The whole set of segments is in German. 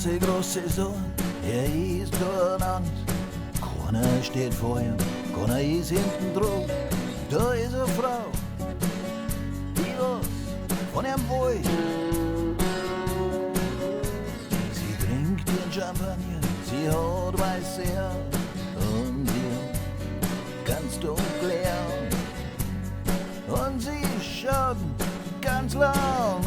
ganze Großsaison, er ist durcheinander. Keiner steht vor ihm, keiner ist hinten drauf. Da ist eine Frau, die was von ihm will. Sie trinkt ihren Champagner, sie hat weiße Haare und sie hat ganz dunkle Augen. Und sie schaut ganz lang auf.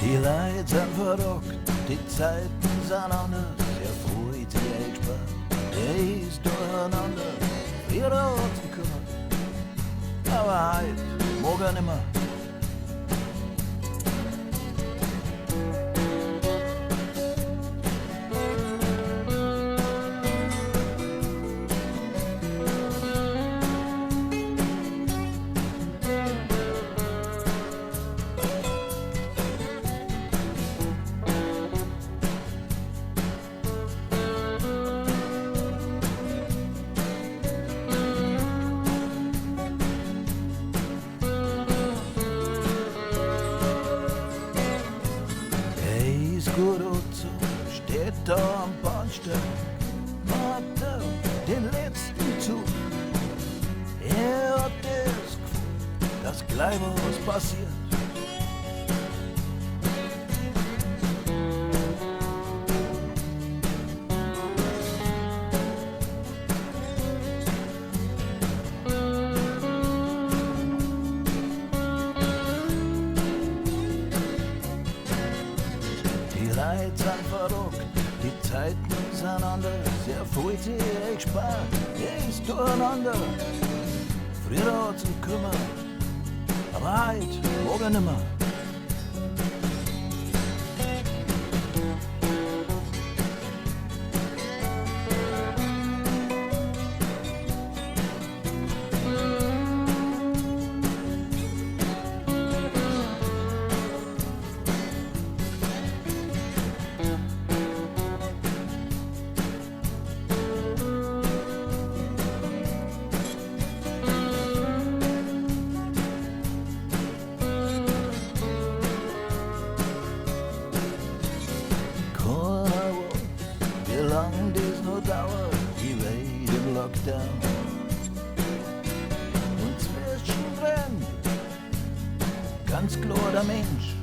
Die Leute sind verrückt, die Zeiten sind anders. Er freut sich echt Spaß, er ist durcheinander. Wir hat ihn kümmert, aber heute mag er nimmer. Gut und so steht da am Bahnsteig, warte den letzten Zug. Er hat das Gefühl, dass gleich was passiert. Die Leute sind verrückt, die Zeiten sind anders. Er fühlt sich echt spät, er ist durcheinander. Früher hat sich gekümmert, aber heute mag er nimmer. Wie lang das noch dauert, die Welt im Lockdown. Und zwischendrin ganz klar der Mensch.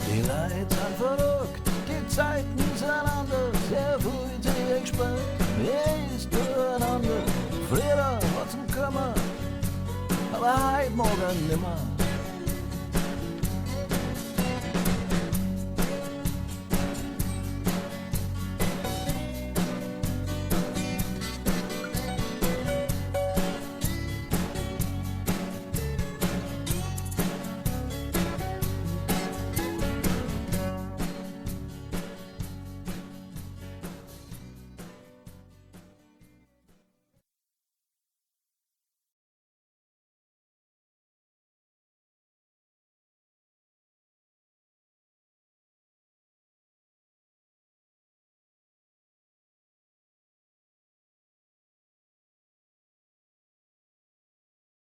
Die Leute sind verrückt, die Zeiten sind anders. Er fühlt sich echt spät, er ist durcheinander. Früher hat's ihn gekümmert, aber heute mag er nimmer.